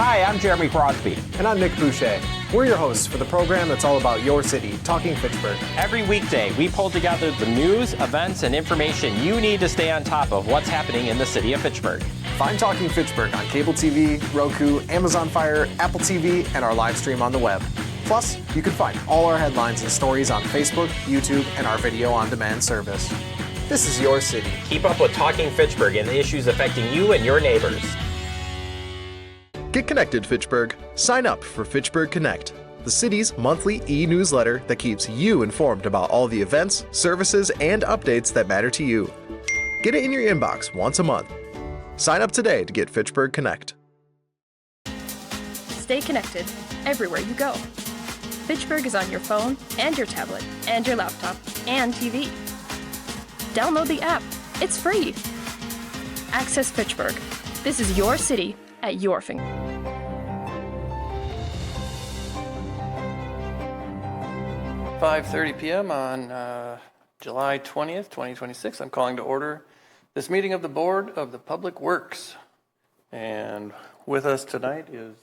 Hi, I'm Jeremy Crosby. And I'm Nick Boucher. We're your hosts for the program that's all about your city, Talking Fitchburg. Every weekday, we pull together the news, events, and information you need to stay on top of what's happening in the city of Fitchburg. Find Talking Fitchburg on cable TV, Roku, Amazon Fire, Apple TV, and our live stream on the web. Plus, you can find all our headlines and stories on Facebook, YouTube, and our video on demand service. This is your city. Keep up with Talking Fitchburg and the issues affecting you and your neighbors. Get connected, Fitchburg. Sign up for Fitchburg Connect, the city's monthly e-newsletter that keeps you informed about all the events, services, and updates that matter to you. Get it in your inbox once a month. Sign up today to get Fitchburg Connect. Stay connected everywhere you go. Fitchburg is on your phone and your tablet and your laptop and TV. Download the app. It's free. Access Fitchburg. This is your city at your finger. 5:30 p.m. on July 20th, 2026. I'm calling to order this meeting of the Board of the Public Works. And with us tonight is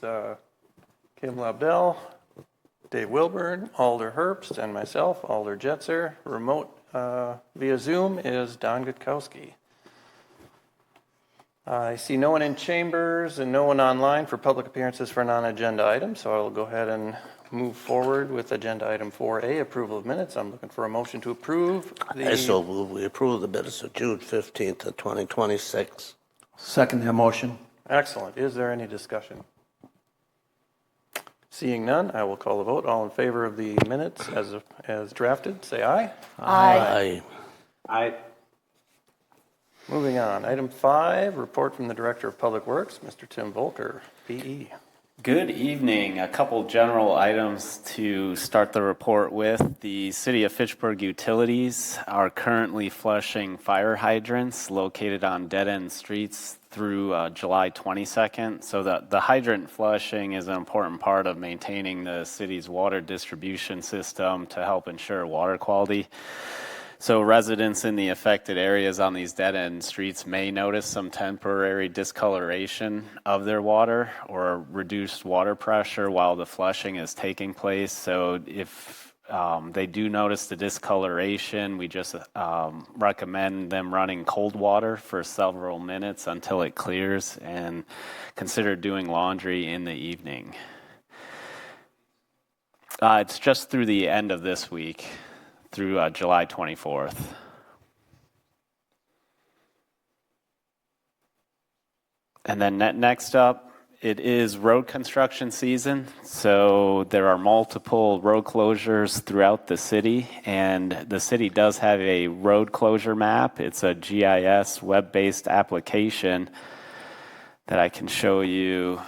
Kim Lobdell, Dave Wilburn, Alder Herbst, and myself, Alder Jetzer. Remote via Zoom is Don Gutkowski. I see no one in chambers and no one online for public appearances for non-agenda items, so I will go ahead and move forward with agenda item 4A, approval of minutes. I'm looking for a motion to approve I so move we approve the minutes of June 15th of 2026. Second that motion. Excellent. Is there any discussion? Seeing none, I will call the vote. All in favor of the minutes as drafted, say aye. Aye. I Moving on. Item 5, report from the Director of Public Works, Mr. Tim Volker, PE. Good evening. A couple general items to start the report with. The City of Fitchburg utilities are currently flushing fire hydrants located on dead-end streets through July 22nd. So the hydrant flushing is an important part of maintaining the city's water distribution system to help ensure water quality. So residents in the affected areas on these dead-end streets may notice some temporary discoloration of their water or reduced water pressure while the flushing is taking place. So if they do notice the discoloration, we just recommend them running cold water for several minutes until it clears and consider doing laundry in the evening. It's just through the end of this week, through July 24th. And then next up, it is road construction season. So there are multiple road closures throughout the city, and the city does have a road closure map. It's a GIS web-based application that I can show you.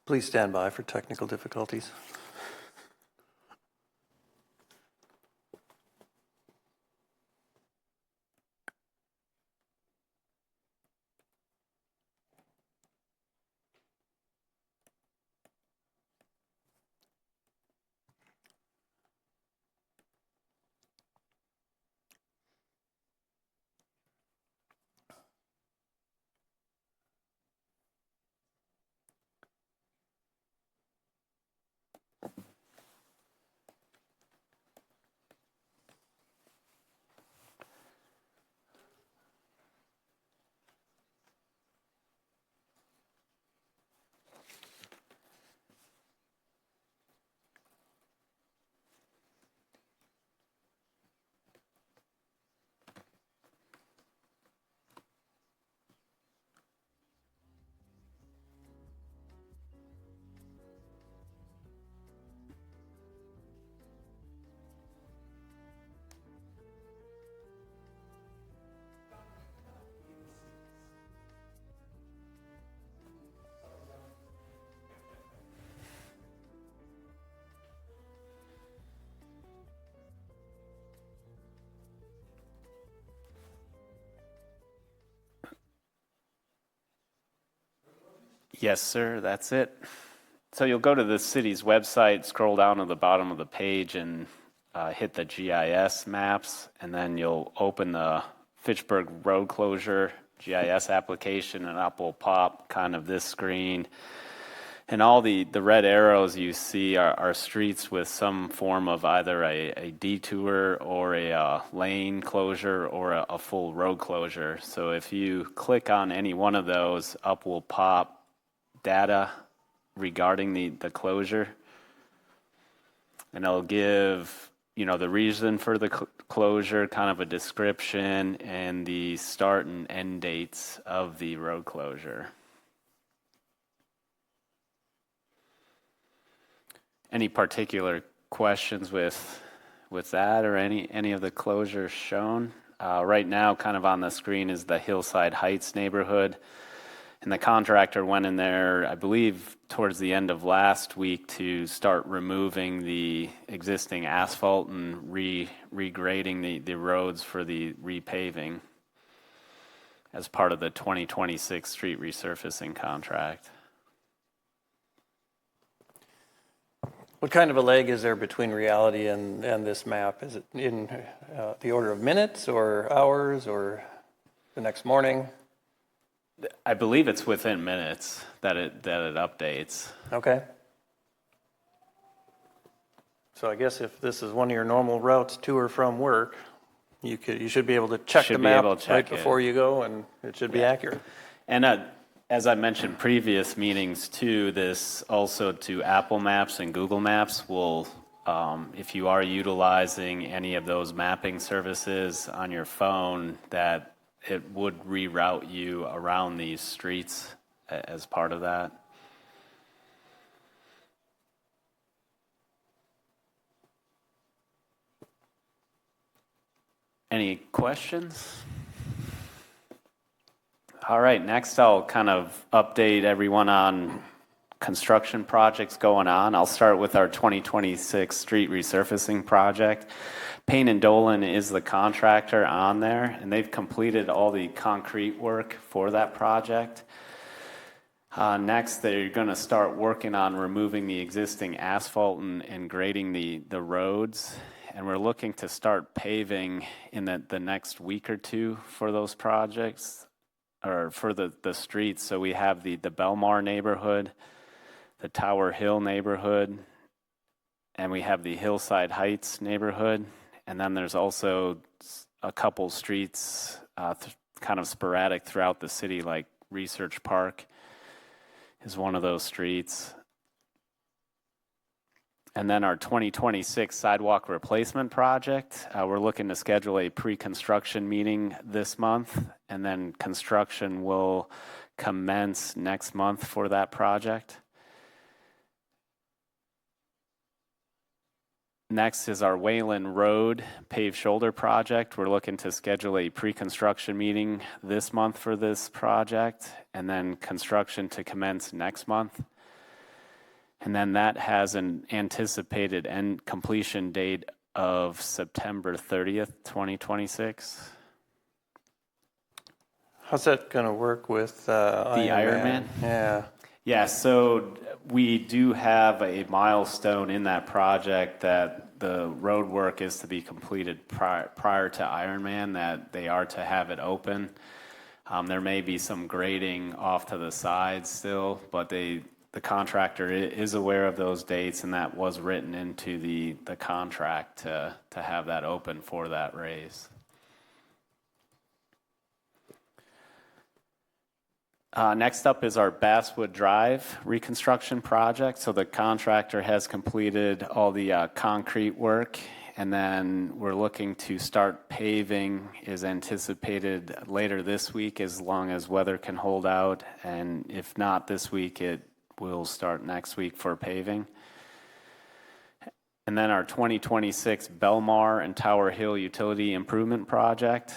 Please stand by for technical difficulties. Yes, sir, that's it. So you'll go to the city's website, scroll down to the bottom of the page, and hit the GIS maps, and then you'll open the Fitchburg road closure GIS application, and up will pop kind of this screen. And all the red arrows you see are streets with some form of either a detour or a lane closure or a full road closure. So if you click on any one of those, up will pop data regarding the closure. And it'll give, the reason for the closure, kind of a description, and the start and end dates of the road closure. Any particular questions with that or any of the closures shown? Right now, kind of on the screen is the Hillside Heights neighborhood. And the contractor went in there, I believe, towards the end of last week to start removing the existing asphalt and regrading the roads for the repaving as part of the 2026 street resurfacing contract. What kind of a lag is there between reality and this map? Is it in the order of minutes or hours or the next morning? I believe it's within minutes that it updates. Okay. So I guess if this is one of your normal routes to or from work, you should be able to check the map right before you go, and it should be accurate. And as I mentioned previous meetings too, this also to Apple Maps and Google Maps will, if you are utilizing any of those mapping services on your phone, that it would reroute you around these streets as part of that. Any questions? All right, next I'll kind of update everyone on construction projects going on. I'll start with our 2026 street resurfacing project. Payne and Dolan is the contractor on there, and they've completed all the concrete work for that project. Next, they're going to start working on removing the existing asphalt and grading the roads. And we're looking to start paving in the next week or two for those projects, or for the streets. So we have the Belmar neighborhood, the Tower Hill neighborhood, and we have the Hillside Heights neighborhood. And then there's also a couple streets kind of sporadic throughout the city, like Research Park is one of those streets. And then our 2026 sidewalk replacement project, we're looking to schedule a pre-construction meeting this month, and then construction will commence next month for that project. Next is our Wayland Road paved shoulder project. We're looking to schedule a pre-construction meeting this month for this project, and then construction to commence next month. And then that has an anticipated end completion date of September 30th, 2026. How's that going to work with the Ironman? Yeah. Yeah, so we do have a milestone in that project that the road work is to be completed prior to Ironman, that they are to have it open. There may be some grading off to the sides still, but the contractor is aware of those dates, and that was written into the contract to have that open for that race. Next up is our Basswood Drive reconstruction project. So the contractor has completed all the concrete work, and then we're looking to start paving is anticipated later this week, as long as weather can hold out. And if not this week, it will start next week for paving. And then our 2026 Belmar and Tower Hill utility improvement project.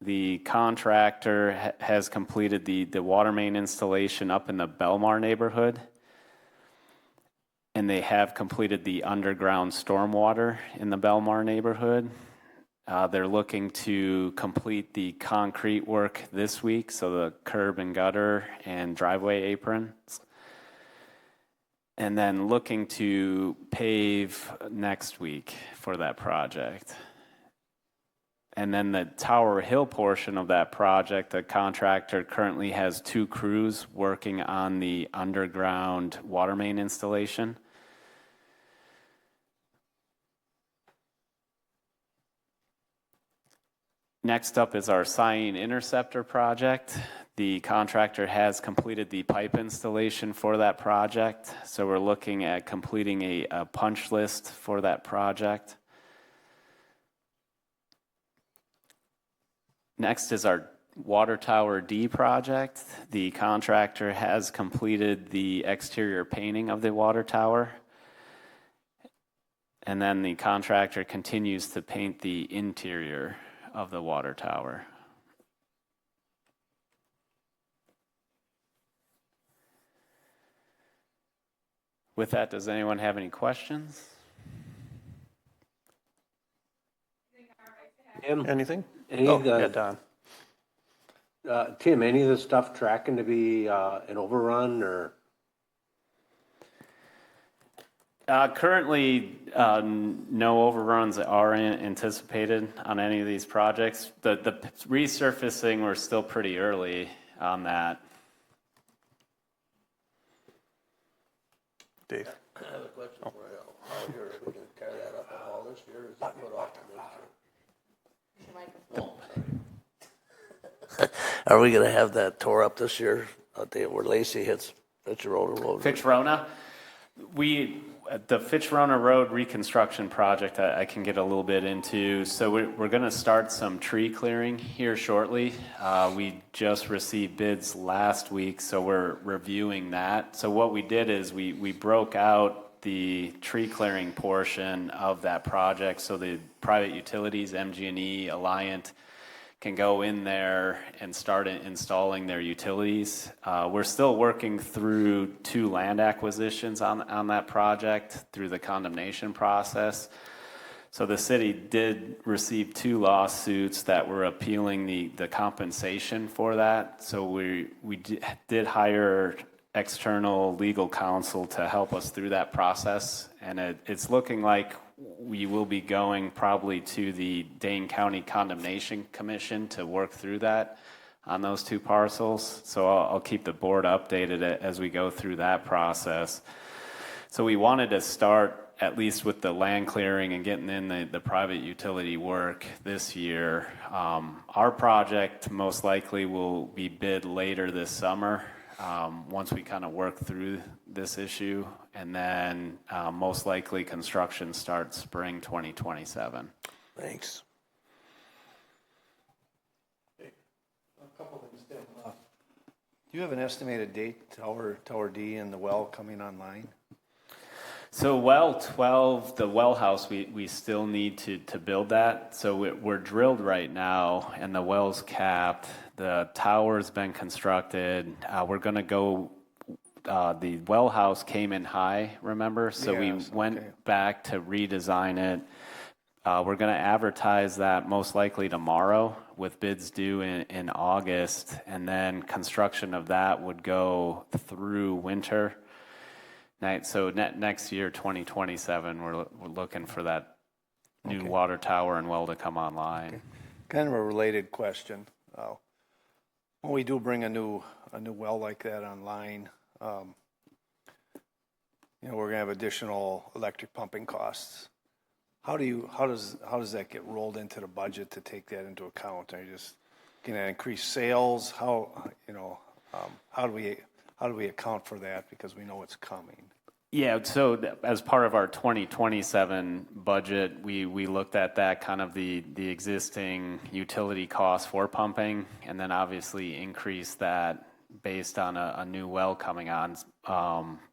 The contractor has completed the water main installation up in the Belmar neighborhood, and they have completed the underground stormwater in the Belmar neighborhood. They're looking to complete the concrete work this week, so the curb and gutter and driveway aprons. And then looking to pave next week for that project. And then the Tower Hill portion of that project, the contractor currently has 2 crews working on the underground water main installation. Next up is our Cyene Interceptor project. The contractor has completed the pipe installation for that project, so we're looking at completing a punch list for that project. Next is our Water Tower D project. The contractor has completed the exterior painting of the water tower. And then the contractor continues to paint the interior of the water tower. With that, does anyone have any questions? Tim, Anything? Don. Don. Tim, any of the stuff tracking to be an overrun or? Currently, no overruns are anticipated on any of these projects. The resurfacing, we're still pretty early on that. Dave. I have a question for you. How here, we can tear that up at all this year, or is it put off to next year? Are we gonna have that tore up this year, where Lacey hits Fitchburg Road? Fitchrona, the Fitchrona Road reconstruction project, I can get a little bit into. So we're going to start some tree clearing here shortly. We just received bids last week, so we're reviewing that. So what we did is we broke out the tree clearing portion of that project, so the private utilities, MG&E, Alliant, can go in there and start installing their utilities. We're still working through 2 land acquisitions on that project through the condemnation process. So the city did receive 2 lawsuits that were appealing the compensation for that. So we did hire external legal counsel to help us through that process, and it's looking like we will be going probably to the Dane County Condemnation Commission to work through that on those 2 parcels. So I'll keep the board updated as we go through that process. So we wanted to start at least with the land clearing and getting in the private utility work this year. Our project most likely will be bid later this summer. Once we kind of work through this issue, and then most likely construction starts spring 2027. Thanks. A couple things, Tim. Do you have an estimated date, Tower D and the well coming online? So well 12, the well house, we still need to build that. So we're drilled right now, and the well's capped. The tower's been constructed. We're going to go, the well house came in high, remember? So yes, we went back to redesign it. We're going to advertise that most likely tomorrow with bids due in August. And then construction of that would go through winter. So next year, 2027, we're looking for that new water tower and well to come online. Okay. Kind of a related question. When we do bring a new well like that online, we're going to have additional electric pumping costs. How does that get rolled into the budget to take that into account? Are you just going to increase sales? How do we account for that, because we know it's coming? Yeah, so as part of our 2027 budget, we looked at that kind of the existing utility costs for pumping, and then obviously increase that based on a new well coming on.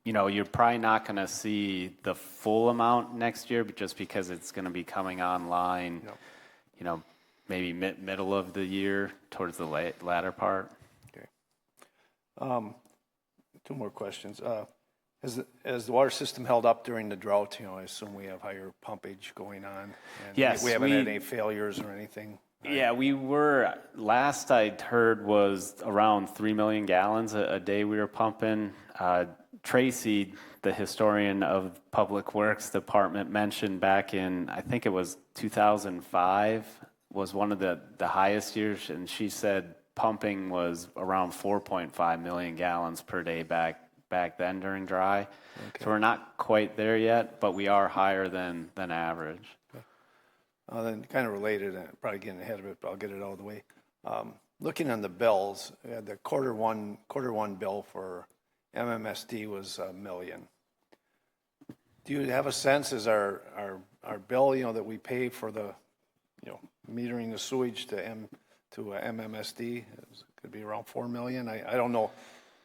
You're probably not going to see the full amount next year, but just because it's going to be coming online, maybe middle of the year towards the latter part. Okay. 2 more questions. Has the water system held up during the drought? I assume we have higher pumpage going on. And Yes, we haven't had any failures or anything. Yeah, we were, last I heard was around 3 million gallons a day we were pumping. Tracy, the historian of Public Works Department, mentioned back in, I think it was 2005, was one of the highest years, and she said pumping was around 4.5 million gallons per day back then during dry. Okay. So we're not quite there yet, but we are higher than average. Then kind of related, and probably getting ahead of it, but I'll get it out of the way. Looking on the bills, the quarter one bill for MMSD was $1 million. Do you have a sense, is our bill, that we pay for the, metering the sewage to MMSD, could be around $4 million? I don't know.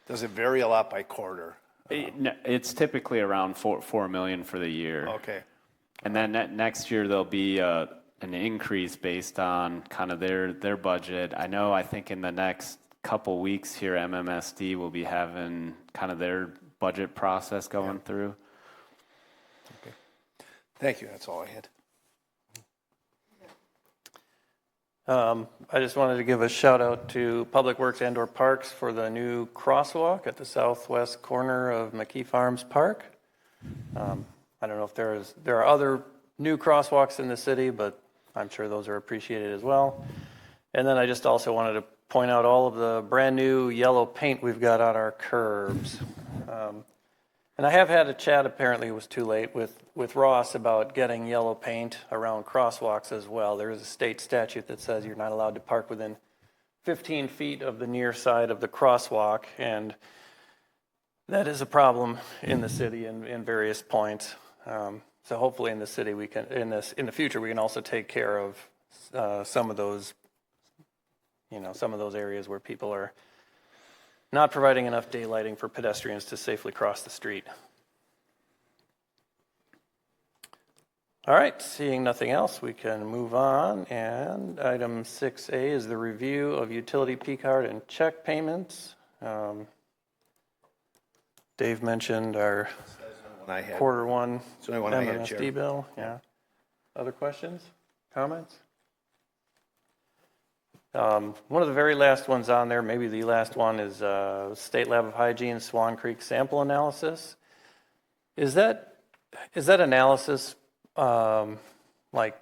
Does it vary a lot by quarter? It's typically around $4 million for the year. Okay. And then next year there'll be an increase based on kind of their budget. I think in the next couple weeks here, MMSD will be having kind of their budget process going through. Okay. Thank you. That's all I had. I just wanted to give a shout out to Public Works and/or Parks for the new crosswalk at the southwest corner of McKee Farms Park. I don't know if there are other new crosswalks in the city, but I'm sure those are appreciated as well. And then I just also wanted to point out all of the brand new yellow paint we've got on our curbs. And I have had a chat, apparently it was too late, with Ross about getting yellow paint around crosswalks as well. There is a state statute that says you're not allowed to park within 15 feet of the near side of the crosswalk, and that is a problem in the city in various points. So hopefully in the city we can, in the future, we can also take care of some of those areas where people are not providing enough daylighting for pedestrians to safely cross the street. All right, seeing nothing else, we can move on. And item 6A is the review of utility P-card and check payments. Dave mentioned our quarter one MMSD bill. Yeah. Other questions, comments? One of the very last ones on there, maybe the last one, is State Lab of Hygiene Swan Creek sample analysis. Is that analysis like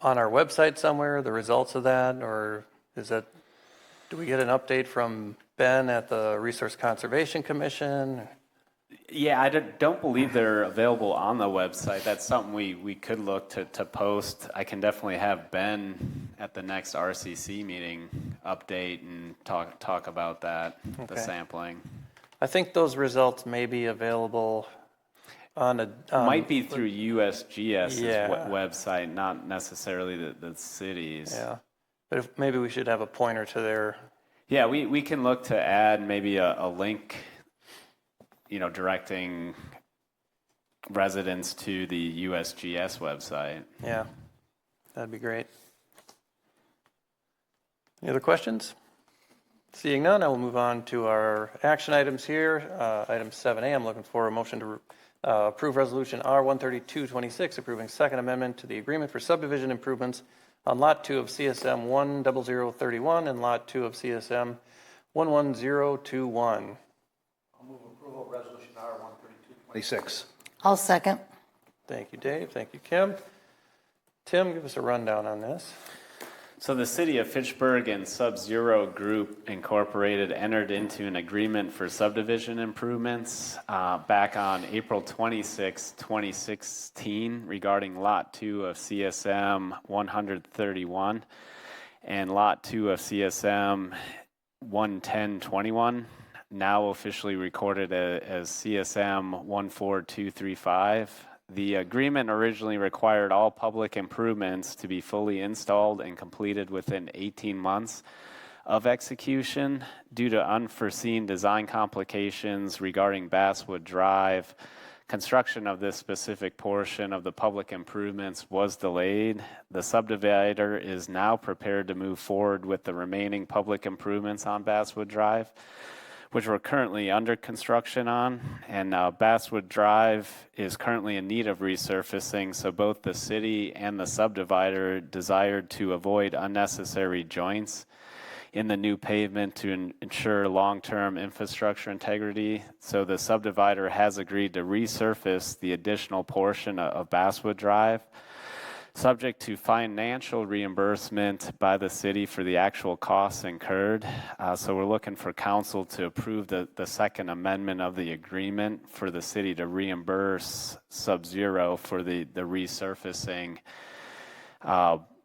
on our website somewhere, the results of that, or do we get an update from Ben at the Resource Conservation Commission? Yeah, I don't believe they're available on the website. That's something we could look to post. I can definitely have Ben at the next RCC meeting update and talk about that, the sampling. I think those results may be available on might be through USGS's website, not necessarily the cities. Yeah, but maybe we should have a pointer to their. Yeah, we can look to add maybe a link, directing residents to the USGS website. Yeah, that'd be great. Any other questions? Seeing none, I will move on to our action items here. Item 7A, I'm looking for a motion to approve Resolution R13226, approving Second Amendment to the Agreement for Subdivision Improvements on Lot 2 of CSM 10031 and Lot 2 of CSM 11021. I'll move approval of Resolution R13226. I'll second. Thank you, Dave. Thank you, Kim. Tim, give us a rundown on this. So the City of Fitchburg and Sub-Zero Group Incorporated entered into an agreement for subdivision improvements back on April 26, 2016 regarding Lot 2 of CSM 131 and Lot 2 of CSM 11021, now officially recorded as CSM 14235. The agreement originally required all public improvements to be fully installed and completed within 18 months of execution. Due to unforeseen design complications regarding Basswood Drive, construction of this specific portion of the public improvements was delayed. The subdivider is now prepared to move forward with the remaining public improvements on Basswood Drive. which we're currently under construction on. And Basswood Drive is currently in need of resurfacing, so both the city and the subdivider desired to avoid unnecessary joints in the new pavement to ensure long-term infrastructure integrity. So the subdivider has agreed to resurface the additional portion of Basswood Drive, subject to financial reimbursement by the city for the actual costs incurred. So we're looking for council to approve the second amendment of the agreement for the city to reimburse Sub-Zero for the resurfacing.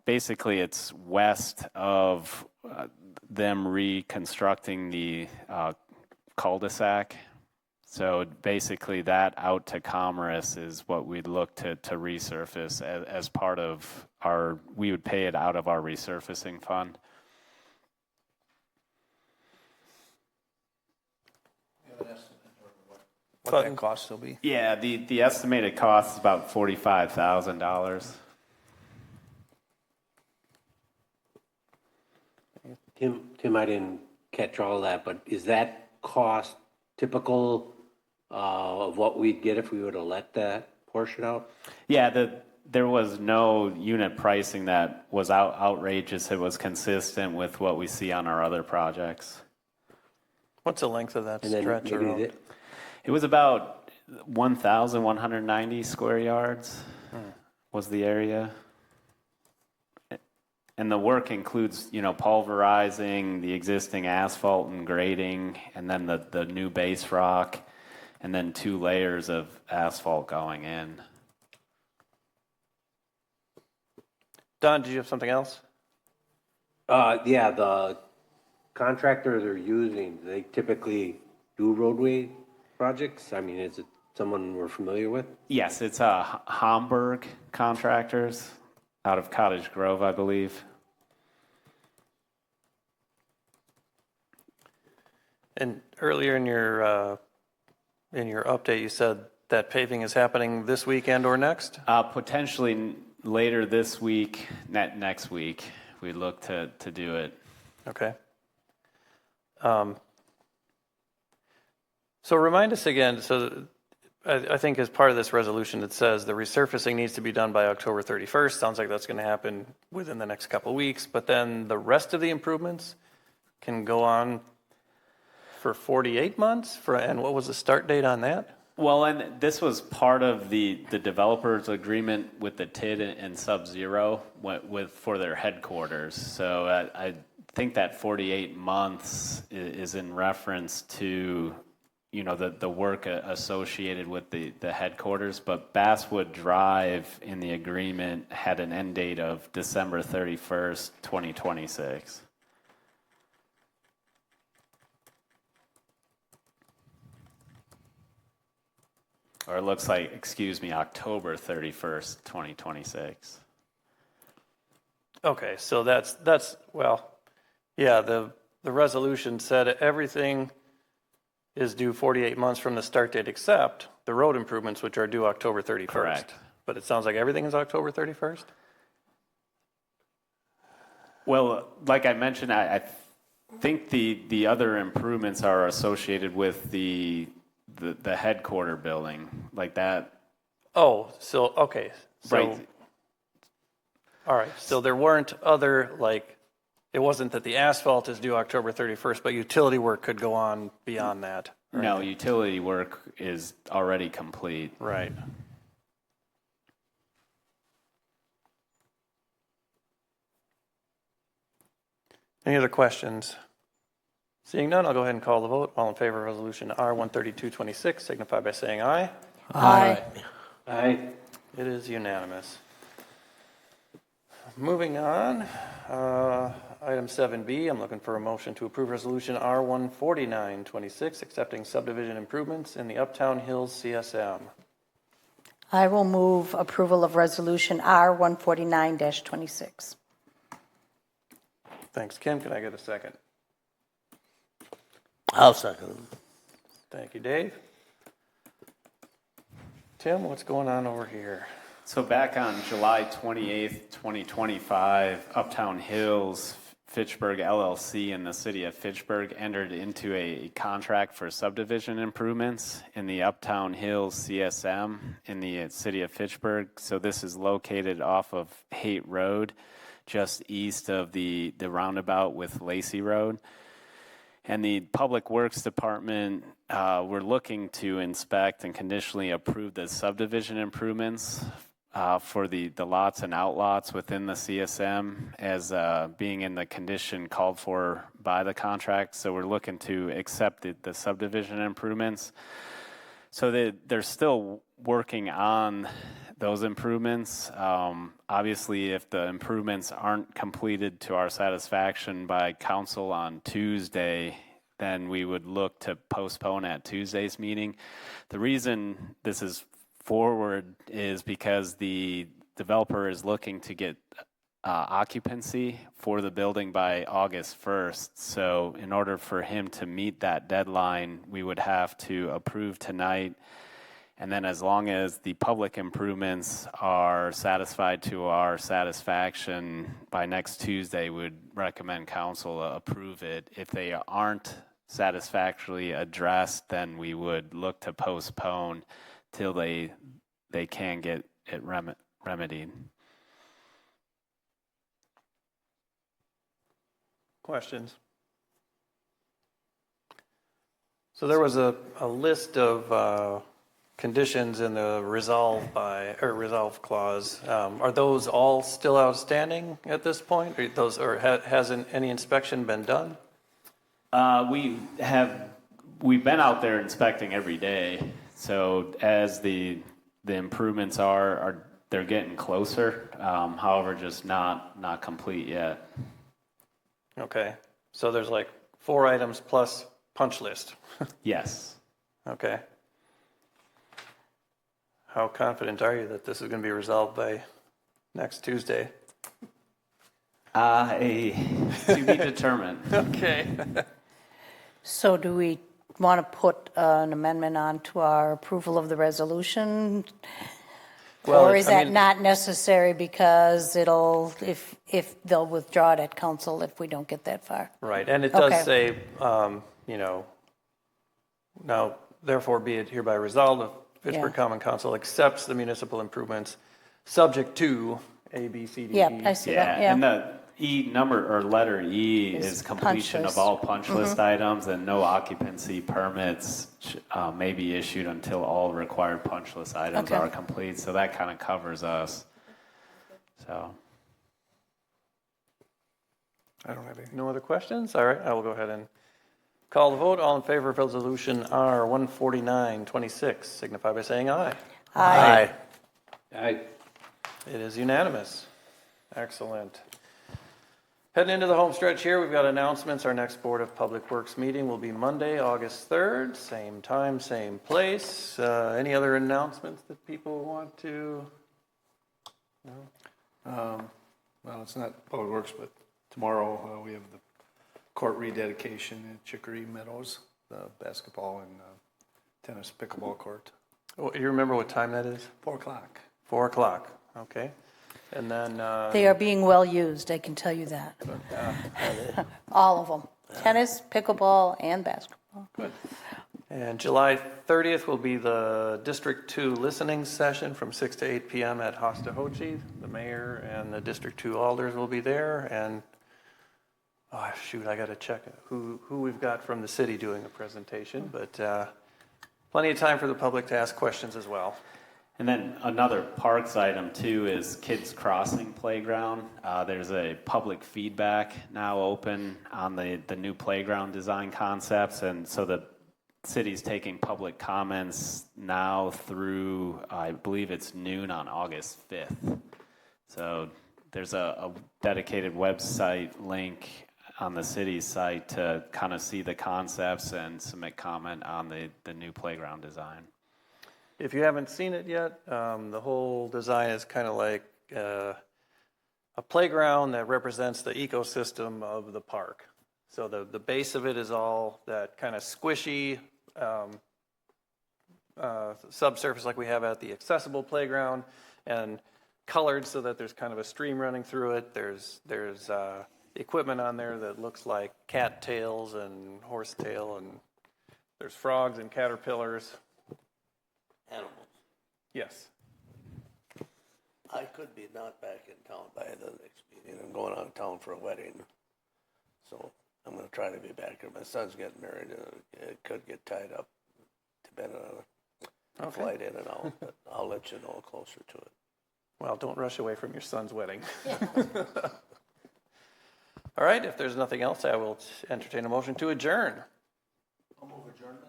Basically, it's west of them reconstructing the cul-de-sac. So basically that out to Commerce is what we'd look to resurface as part of we would pay it out of our resurfacing fund. What that cost will be? Yeah, the estimated cost is about $45,000. Tim, I didn't catch all that, but is that cost typical of what we'd get if we were to let that portion out? Yeah, there was no unit pricing that was outrageous. It was consistent with what we see on our other projects. What's the length of that And then stretch of maybe road? It was about 1,190 square yards was the area. And the work includes, pulverizing the existing asphalt and grading, and then the new base rock, and then 2 layers of asphalt going in. Don, did you have something else? Yeah, the contractors are using, they typically do roadway projects? I mean, is it someone we're familiar with? Yes, it's Hamburg Contractors out of Cottage Grove, I believe. And earlier in your update, you said that paving is happening this weekend or next? Potentially later this week, next week, we look to do it. Okay. So remind us again, so I think as part of this resolution, it says the resurfacing needs to be done by October 31st. Sounds like that's going to happen within the next couple of weeks, but then the rest of the improvements can go on for 48 months? And what was the start date on that? Well, and this was part of the developer's agreement with the TID and Sub-Zero for their headquarters. So I think that 48 months is in reference to the work associated with the headquarters, but Basswood Drive in the agreement had an end date of December 31st, 2026. Or it looks like, October 31st, 2026. Okay, so that's well, yeah, the resolution said everything is due 48 months from the start date except the road improvements, which are due October 31st. Correct. But it sounds like everything is October 31st? Well, like I mentioned, I think the other improvements are associated with the headquarter building, like that. Oh, so, okay. So, Right. All right, so there weren't other, it wasn't that the asphalt is due October 31st, but utility work could go on beyond that. Right? No, utility work is already complete. Right. Any other questions? Seeing none, I'll go ahead and call the vote. All in favor of resolution R13226 signify by saying aye. Aye. Aye. It is unanimous. Moving on, item 7B, I'm looking for a motion to approve resolution R14926, accepting subdivision improvements in the Uptown Hills CSM. I will move approval of resolution R149-26. Thanks, Kim. Can I get a second? I'll second. Thank you, Dave. Tim, what's going on over here? So back on July 28th, 2025, Uptown Hills Fitchburg LLC and the city of Fitchburg entered into a contract for subdivision improvements in the Uptown Hills CSM in the city of Fitchburg. So this is located off of Haight Road, just east of the roundabout with Lacey Road. And the Public Works Department, we're looking to inspect and conditionally approve the subdivision improvements for the lots and outlots within the CSM as being in the condition called for by the contract. So we're looking to accept the subdivision improvements. So they're still working on those improvements. Obviously, if the improvements aren't completed to our satisfaction by council on Tuesday, then we would look to postpone at Tuesday's meeting. The reason this is forward is because the developer is looking to get occupancy for the building by August 1st. So in order for him to meet that deadline, we would have to approve tonight. And then as long as the public improvements are satisfied to our satisfaction by next Tuesday, we'd recommend council approve it. If they aren't satisfactorily addressed, then we would look to postpone till they can get it remedied. Questions? So there was a list of conditions in the resolve clause. Are those all still outstanding at this point? Hasn't any inspection been done? We've been out there inspecting every day. So as the improvements they're getting closer. However, just not complete yet. Okay. So there's like 4 items plus punch list. Yes. Okay. How confident are you that this is going to be resolved by next Tuesday? To be determined. Okay. So do we want to put an amendment on to our approval of the resolution? Well, or is that not necessary because if they'll withdraw it at council if we don't get that far? Right, and it does say, now therefore be it hereby resolved, the Fitchburg Common Council accepts the municipal improvements subject to A, B, C, D, E. Yep, I see that, yeah. And the letter E is completion of all punch list items, and no occupancy permits may be issued until all required punch list items are complete. So that kind of covers us. So I don't have any. No other questions? All right, I will go ahead and call the vote. All in favor of resolution R 14926 signify by saying aye. Aye. Aye. It is unanimous. Excellent. Heading into the home stretch here, we've got announcements. Our next Board of Public Works meeting will be Monday, August 3rd, same time, same place. Any other announcements that people want to? No? Well, it's not Public Works, but tomorrow we have the court rededication at Chicory Meadows, the basketball and tennis pickleball court. Oh, you remember what time that is? 4 o'clock. 4 o'clock, okay. And then... they are being well used, I can tell you that. All of them. Tennis, pickleball, and basketball. Good. And July 30th will be the District 2 listening session from 6 to 8 p.m. at Hostahoche. The mayor and the District 2 alders will be there. And, oh, shoot, I got to check who we've got from the city doing a presentation. But plenty of time for the public to ask questions as well. And then another parks item too is Kids Crossing Playground. There's a public feedback now open on the new playground design concepts, and so the city's taking public comments now through, I believe it's noon on August 5th. So there's a dedicated website link on the city's site to kind of see the concepts and submit comment on the new playground design. If you haven't seen it yet, the whole design is kind of like a playground that represents the ecosystem of the park. So the base of it is all that kind of squishy subsurface like we have at the accessible playground, and colored so that there's kind of a stream running through it. There's equipment on there that looks like cat tails and horse tail, and there's frogs and caterpillars. Animals. Yes. I could be not back in town by the next meeting. I'm going out of town for a wedding. So I'm going to try to be back here. My son's getting married, and it could get tied up depending on a flight in and out. But I'll let you know closer to it. Well, don't rush away from your son's wedding. All right, if there's nothing else, I will entertain a motion to adjourn. I'll move adjournment.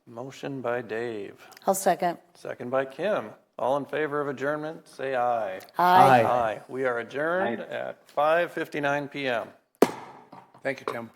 Motion by Dave, I'll second. second by Kim. All in favor of adjournment, say aye. Aye. Aye. We are adjourned at 5:59 p.m. Thank you, Tim.